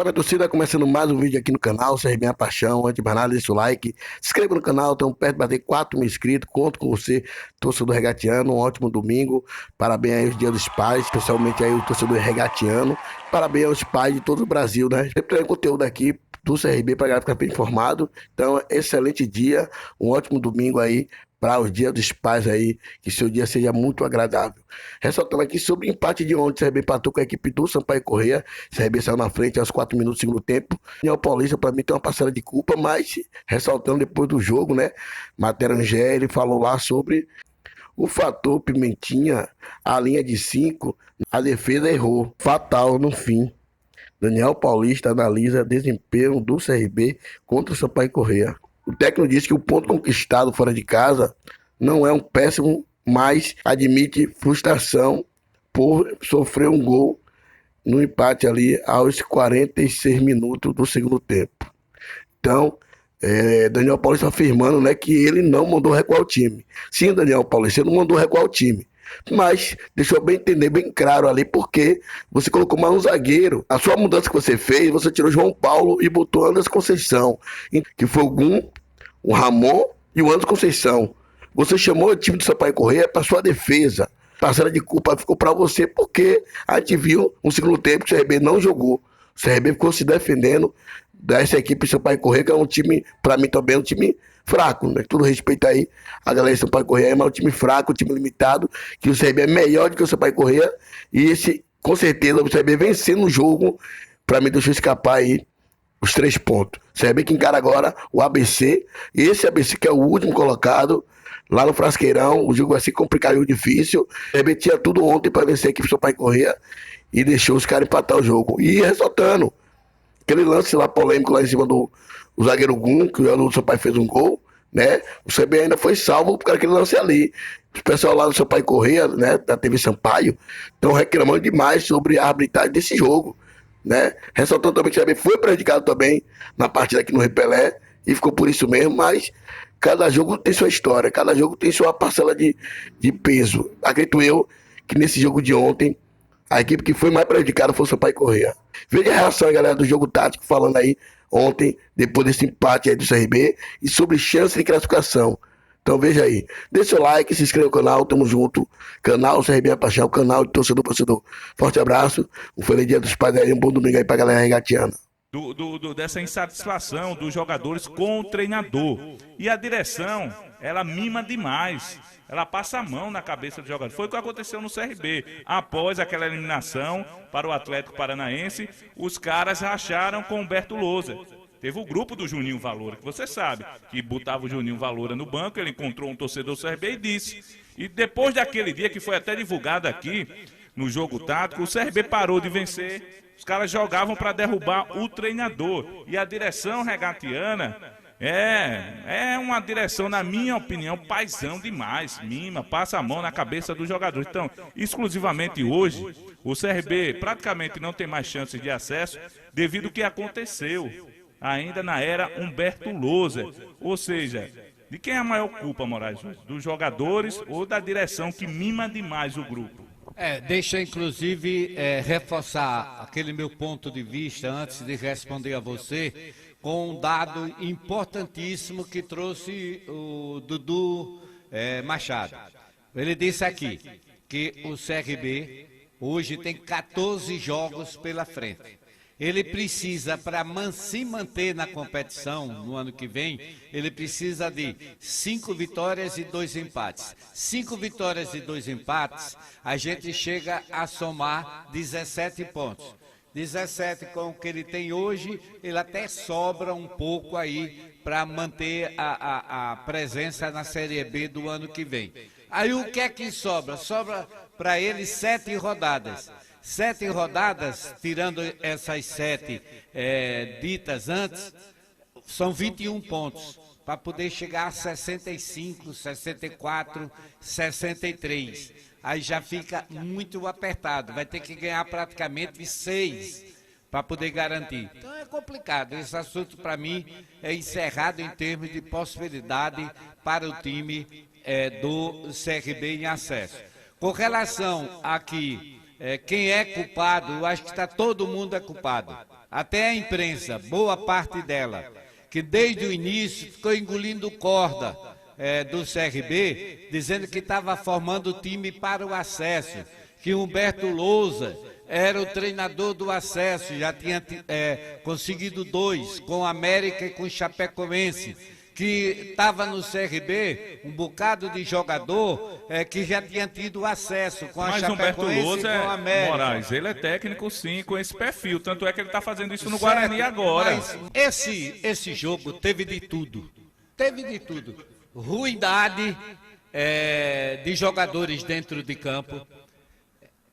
Fala, minha torcida, começando mais um vídeo aqui no canal, CRB Minha Paixão. Antes de mais nada, deixa o like, se inscreva no canal, estamos perto de bater 4 mil inscritos. Conto com você, torcedor regatiano. Um ótimo domingo, parabéns aí aos Dias dos Pais, especialmente aí o torcedor regatiano. Parabéns aos pais de todo o Brasil, né? Sempre tem conteúdo aqui do CRB para a galera ficar bem informado. Então, excelente dia, um ótimo domingo aí para os Dias dos Pais aí, que seu dia seja muito agradável. Ressaltando aqui sobre o empate de ontem, o CRB empatou com a equipe do Sampaio Corrêa. O CRB saiu na frente aos 4 minutos do segundo tempo. E o Paulista, para mim, tem uma parcela de culpa, mas ressaltando depois do jogo, né? Matéria Angé, ele falou lá sobre o fator Pimentinha, a linha de 5, a defesa errou. Fatal no fim. Daniel Paulista analisa desempenho do CRB contra o Sampaio Corrêa. O técnico disse que o ponto conquistado fora de casa não é um péssimo, mas admite frustração por sofrer um gol no empate ali aos 46 minutos do segundo tempo. Então, Daniel Paulista afirmando, né, que ele não mandou recuar o time. Sim, Daniel Paulista, ele não mandou recuar o time, mas deixou bem entender, bem claro ali, porque você colocou mais um zagueiro. A sua mudança que você fez, você tirou João Paulo e botou Anderson Conceição, que foi o Gum, o Ramon e o Anderson Conceição. Você chamou o time do Sampaio Corrêa para sua defesa. Parcela de culpa ficou para você, porque a gente viu um segundo tempo que o CRB não jogou. O CRB ficou se defendendo dessa equipe do Sampaio Corrêa, que é um time, para mim também, um time fraco, né? Todo respeito aí a galera do Sampaio Corrêa, mas é um time fraco, um time limitado, que o CRB é melhor do que o Sampaio Corrêa, e esse, com certeza, o CRB vencendo o jogo, para mim deixou escapar aí os 3 pontos. O CRB que encara agora o ABC, e esse ABC que é o último colocado, lá no Frasqueirão, o jogo vai ser complicado e difícil. O CRB tinha tudo ontem para vencer a equipe do Sampaio Corrêa, e deixou os caras empatar o jogo. E ressaltando, aquele lance lá polêmico lá em cima do zagueiro Gum, que o aluno do Sampaio fez um gol, né? O CB ainda foi salvo por aquele lance ali. O pessoal lá do Sampaio Corrêa, né, da TV Sampaio, estão reclamando demais sobre a arbitragem desse jogo, né? Ressaltando também que o CB foi prejudicado também na partida aqui no Repelé, e ficou por isso mesmo, mas cada jogo tem sua história, cada jogo tem sua parcela de peso. Acredito eu que nesse jogo de ontem, a equipe que foi mais prejudicada foi o Sampaio Corrêa. Veja a reação, galera, do jogo tático falando aí ontem, depois desse empate aí do CRB, e sobre chance de classificação. Então veja aí. Deixa seu like, se inscreva no canal, tamo junto. Canal CRB Minha Paixão, canal de torcedor para torcedor. Forte abraço, um feliz Dia dos Pais aí, um bom domingo aí pra galera regatiana. Dessa insatisfação dos jogadores com o treinador. E a direção, ela mima demais. Ela passa a mão na cabeça do jogador. Foi o que aconteceu no CRB. Após aquela eliminação para o Atlético Paranaense, os caras racharam com o Humberto Lousa. Teve o grupo do Juninho Valora, que você sabe, que botava o Juninho Valora no banco, ele encontrou um torcedor do CRB e disse. E depois daquele dia, que foi até divulgado aqui, no jogo tático, o CRB parou de vencer. Os caras jogavam para derrubar o treinador. E a direção regatiana é uma direção, na minha opinião, paizão demais. Mima, passa a mão na cabeça dos jogadores. Então, exclusivamente hoje, o CRB praticamente não tem mais chances de acesso devido ao que aconteceu ainda na era Humberto Lousa. Ou seja, de quem é a maior culpa, Moraes? Dos jogadores ou da direção que mima demais o grupo? Deixa inclusive reforçar aquele meu ponto de vista antes de responder a você com um dado importantíssimo que trouxe o Dudu Machado. Ele disse aqui que o CRB hoje tem 14 jogos pela frente. Ele precisa, para se manter na competição no ano que vem, ele precisa de 5 vitórias e 2 empates. 5 vitórias e 2 empates, a gente chega a somar 17 pontos. 17 com o que ele tem hoje, ele até sobra um pouco aí para manter a presença na Série B do ano que vem. Aí o que é que sobra? Sobra para ele 7 rodadas. 7 rodadas, tirando essas 7 ditas antes, são 21 pontos, para poder chegar a 65, 64, 63. Aí já fica muito apertado, vai ter que ganhar praticamente 6 para poder garantir. Então é complicado, esse assunto para mim é encerrado em termos de possibilidade para o time do CRB em acesso. Com relação a quem é culpado, eu acho que todo mundo é culpado. até a imprensa, boa parte dela, que desde o início ficou engolindo corda do CRB, dizendo que estava formando o time para o acesso, que Humberto Lousa era o treinador do acesso, já tinha conseguido 2 com o América e com o Chapecoense, que estava no CRB um bocado de jogador que já tinha tido acesso com a Chapecoense e com a América. Moraes, ele é técnico sim, com esse perfil, tanto é que ele está fazendo isso no Guarani agora. Mas esse jogo teve de tudo, ruindade de jogadores dentro de campo,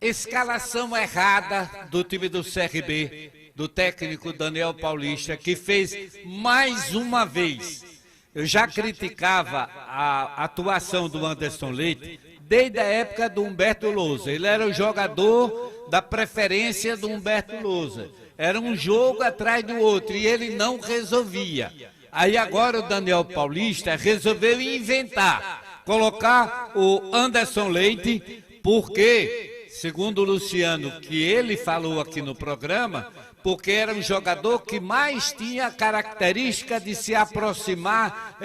escalação errada do time do CRB, do técnico Daniel Paulista, que fez mais uma vez. Eu já criticava a atuação do Anderson Leite desde a época do Humberto Lousa. Ele era o jogador da preferência do Humberto Lousa. Era um jogo atrás do outro e ele não resolvia. Aí agora o Daniel Paulista resolveu inventar, colocar o Anderson Leite, porque, segundo o Luciano, que ele falou aqui no programa, porque era um jogador que mais tinha a característica de se aproximar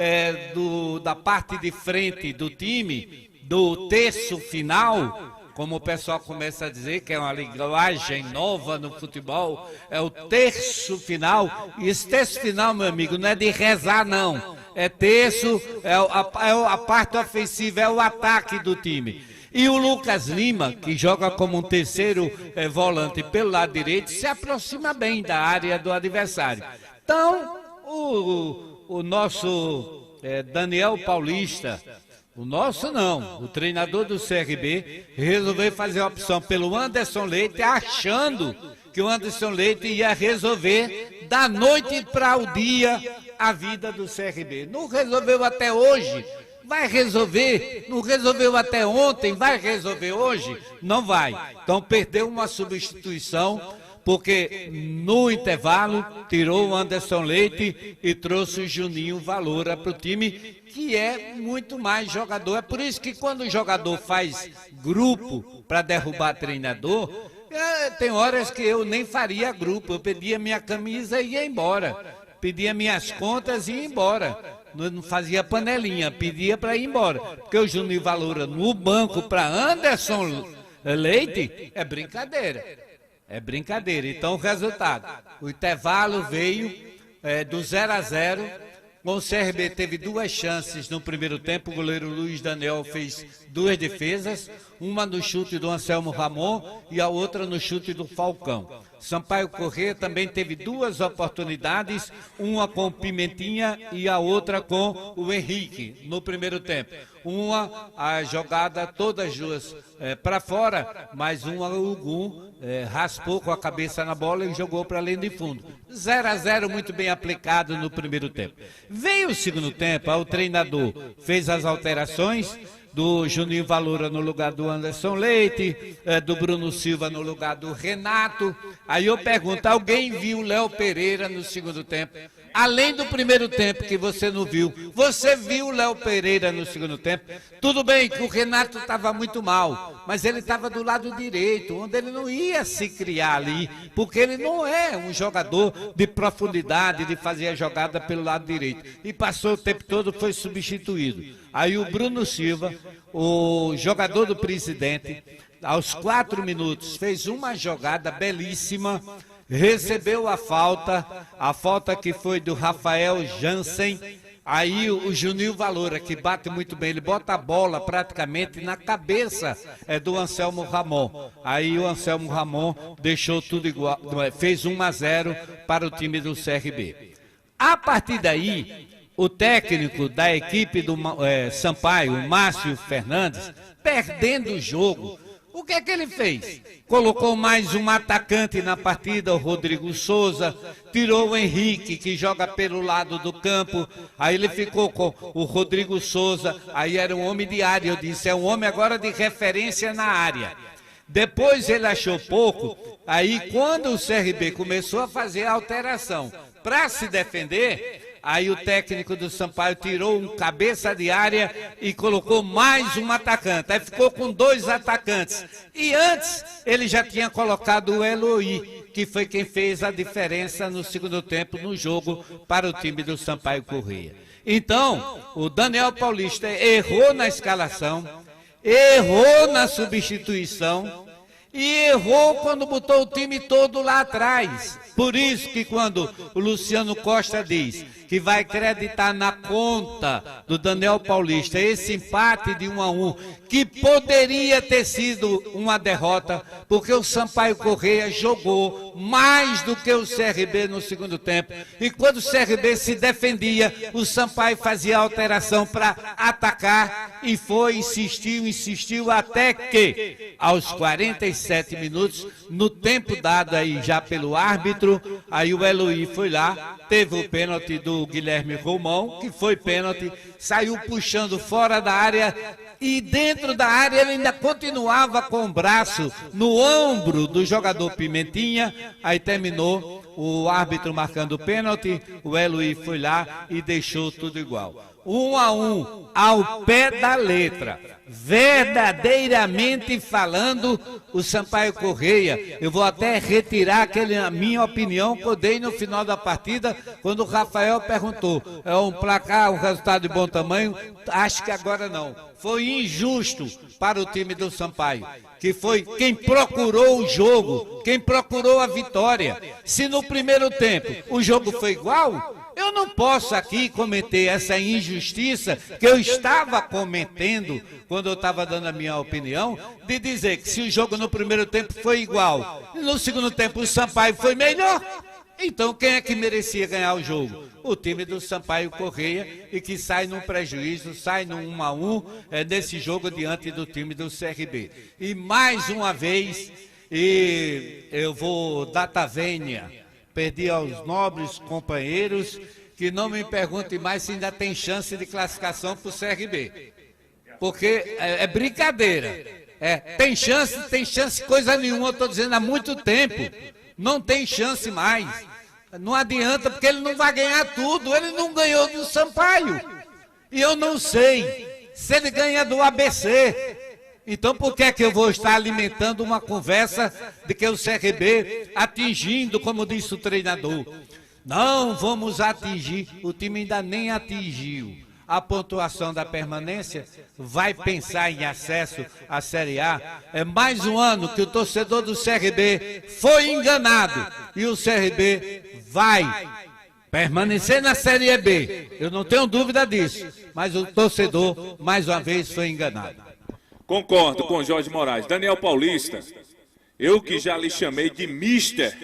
da parte de frente do time, do terço final, como o pessoal começa a dizer, que é uma linguagem nova no futebol, é o terço final. E esse terço final, meu amigo, não é de rezar, não. É terço, é a parte ofensiva, é o ataque do time. E o Lucas Lima, que joga como um terceiro volante pelo lado direito, se aproxima bem da área do adversário. Então, o nosso Daniel Paulista, o nosso não, o treinador do CRB, resolveu fazer a opção pelo Anderson Leite, achando que o Anderson Leite ia resolver da noite para o dia a vida do CRB. Não resolveu até hoje. Vai resolver? Não resolveu até ontem, vai resolver hoje? Não vai. Então perdeu uma substituição, porque no intervalo tirou o Anderson Leite e trouxe o Juninho Valora para o time, que é muito mais jogador. É por isso que quando o jogador faz grupo para derrubar treinador, tem horas que eu nem faria grupo, eu pedia minha camisa e ia embora, pedia minhas contas e ia embora. Não fazia panelinha, pedia para ir embora. Porque o Juninho Valora no banco para Anderson Leite é brincadeira. É brincadeira. Então o resultado, o intervalo veio do 0-0. O CRB teve 2 chances no primeiro tempo. O goleiro Luiz Daniel fez 2 defesas, uma no chute do Anselmo Ramon e a outra no chute do Falcão. Sampaio Corrêa também teve 2 oportunidades, uma com o Pimentinha e a outra com o Henrique no primeiro tempo. A jogada, todas as duas para fora, mas o Gum raspou com a cabeça na bola e jogou para além de fundo. 0-0 muito bem aplicado no primeiro tempo. Veio o segundo tempo, o treinador fez as alterações, do Juninho Valora no lugar do Anderson Leite, do Bruno Silva no lugar do Renato. Aí eu pergunto, alguém viu o Léo Pereira no segundo tempo? Além do primeiro tempo que você não viu, você viu o Léo Pereira no segundo tempo? Tudo bem que o Renato estava muito mal, mas ele estava do lado direito, onde ele não ia se criar ali, porque ele não é um jogador de profundidade, de fazer a jogada pelo lado direito. E passou o tempo todo, foi substituído. Aí o Bruno Silva, o jogador do Presidente, aos 4 minutos, fez uma jogada belíssima, recebeu a falta que foi do Rafael Jansen. Aí o Juninho Valora, que bate muito bem, ele bota a bola praticamente na cabeça do Anselmo Ramon. Aí o Anselmo Ramon deixou tudo igual, fez 1-0 para o time do CRB. A partir daí, o técnico da equipe do Sampaio, Márcio Fernandes, perdendo o jogo, o que é que ele fez? Colocou mais um atacante na partida, o Rodrigo Souza, tirou o Henrique, que joga pelo lado do campo, aí ele ficou com o Rodrigo Souza, aí era um homem de área, eu disse, é um homem agora de referência na área. Depois ele achou pouco, aí quando o CRB começou a fazer a alteração para se defender, aí o técnico do Sampaio tirou um cabeça de área e colocou mais um atacante. Aí ficou com 2 atacantes. E antes ele já tinha colocado o Eloy, que foi quem fez a diferença no segundo tempo no jogo para o time do Sampaio Corrêa. Então, o Daniel Paulista errou na escalação, errou na substituição e errou quando botou o time todo lá atrás. Por isso que quando o Luciano Costa diz que vai acreditar na conta do Daniel Paulista esse empate de 1-1, que poderia ter sido uma derrota, porque o Sampaio Corrêa jogou mais do que o CRB no segundo tempo. E quando o CRB se defendia, o Sampaio fazia alteração para atacar e foi, insistiu até que, aos 47 minutos, no tempo dado aí já pelo árbitro, aí o Eloy foi lá, teve o pênalti do Guilherme Romão, que foi pênalti, saiu puxando fora da área e dentro da área ele ainda continuava com o braço no ombro do jogador Pimentinha, aí terminou o árbitro marcando o pênalti, o Eloy foi lá e deixou tudo igual. 1-1 ao pé da letra. Verdadeiramente falando, o Sampaio Corrêa, eu vou até retirar a minha opinião que eu dei no final da partida, quando o Rafael perguntou, é um placar, um resultado de bom tamanho? Acho que agora não. Foi injusto para o time do Sampaio, que foi quem procurou o jogo, quem procurou a vitória. Se no primeiro tempo o jogo foi igual, eu não posso aqui cometer essa injustiça que eu estava cometendo quando eu estava dando a minha opinião, de dizer que se o jogo no primeiro tempo foi igual, e no segundo tempo o Sampaio foi melhor, então quem é que merecia ganhar o jogo? O time do Sampaio Corrêa, e que sai num prejuízo, sai num 1-1 nesse jogo diante do time do CRB. E mais uma vez, eu vou dar vênia, perdi aos nobres companheiros, que não me perguntem mais se ainda tem chance de classificação para o CRB. Porque é brincadeira. Tem chance coisa nenhuma, eu estou dizendo há muito tempo. Não tem chance mais. Não adianta, porque ele não vai ganhar tudo. Ele não ganhou do Sampaio. E eu não sei se ele ganha do ABC. Então por que é que eu vou estar alimentando uma conversa de que o CRB atingindo, como disse o treinador? Não vamos atingir, o time ainda nem atingiu a pontuação da permanência, vai pensar em acesso à Série A. É mais um ano que o torcedor do CRB foi enganado e o CRB vai permanecer na Série B. Eu não tenho dúvida disso, mas o torcedor, mais uma vez, foi enganado. Concordo com Jorge Moraes. Daniel Paulista, eu que já lhe chamei de mister,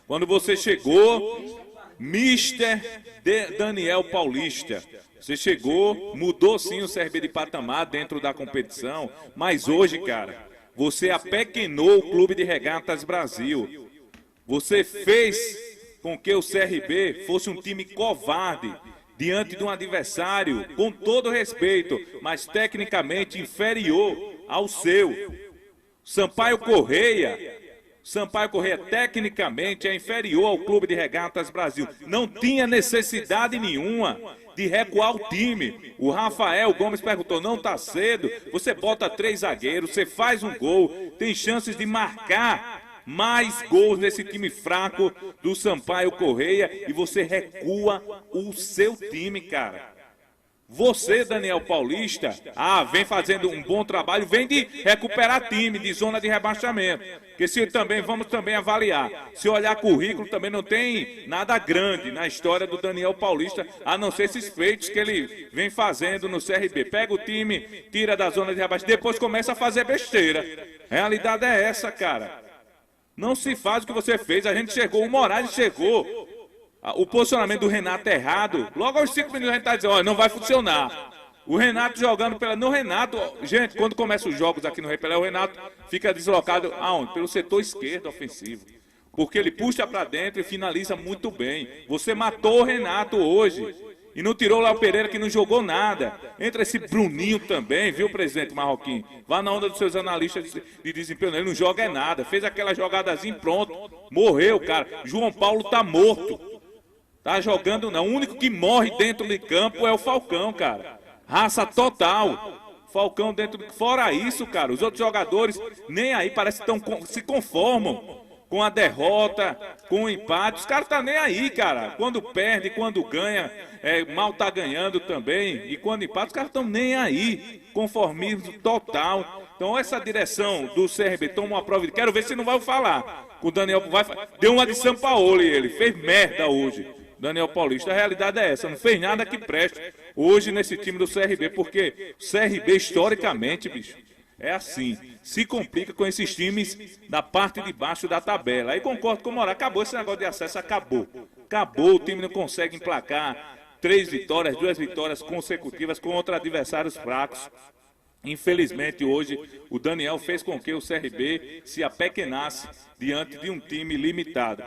Quando você chegou, mister Daniel Paulista. Você chegou, mudou sim o CRB de patamar dentro da competição, mas hoje, cara, você apequenou o Clube de Regatas Brasil. Você fez com que o CRB fosse um time covarde diante de um adversário, com todo respeito, mas tecnicamente inferior ao seu. Sampaio Corrêa, tecnicamente é inferior ao Clube de Regatas Brasil. Não tinha necessidade nenhuma de recuar o time. O Rafael Gomes perguntou, não está cedo? Você bota 3 zagueiros, você faz um gol, tem chances de marcar mais gols nesse time fraco do Sampaio Corrêa e você recua o seu time, cara. Você, Daniel Paulista, vem fazendo um bom trabalho, vem de recuperar time de zona de rebaixamento. Porque vamos também avaliar. Se olhar currículo, também não tem nada grande na história do Daniel Paulista, a não ser esses feitos que ele vem fazendo no CRB. Pega o time, tira da zona de rebaixamento, depois começa a fazer besteira. A realidade é essa, cara. Não se faz o que você fez, a gente chegou, o Moraes chegou. O posicionamento do Renato é errado. Logo aos 5 minutos a gente está dizendo, olha, não vai funcionar. O Renato jogando pela... No Renato, gente, quando começam os jogos aqui no Repelé, o Renato fica deslocado aonde? Pelo setor esquerdo ofensivo. Porque ele puxa para dentro e finaliza muito bem. Você matou o Renato hoje. E não tirou o Léo Pereira, que não jogou nada. Entra esse Bruninho também, viu, presidente Marroquim? Vá na onda dos seus analistas de desempenho. Ele não joga nada. Fez aquela jogadazinha, pronto. Morreu, cara. João Paulo tá morto. Tá jogando não. O único que morre dentro de campo é o Falcão, cara. Raça total. Falcão dentro do... Fora isso, cara, os outros jogadores nem aí, parece que se conformam com a derrota, com o empate. Os caras tá nem aí, cara. Quando perde, quando ganha, mal tá ganhando também. E quando empata, os caras estão nem aí. Conformismo total. Então essa direção do CRB toma uma prova de... Quero ver se não vai falar. O Daniel vai... Deu uma de Sampaoli, ele fez merda hoje. Daniel Paulista, a realidade é essa, não fez nada que preste hoje nesse time do CRB, porque o CRB historicamente, bicho, é assim, se complica com esses times da parte de baixo da tabela. Aí concordo com o Moura, acabou esse negócio de acesso, acabou, o time não consegue emplacar 3 vitórias, 2 vitórias consecutivas contra adversários fracos. Infelizmente hoje o Daniel fez com que o CRB se apequenasse diante de um time limitado.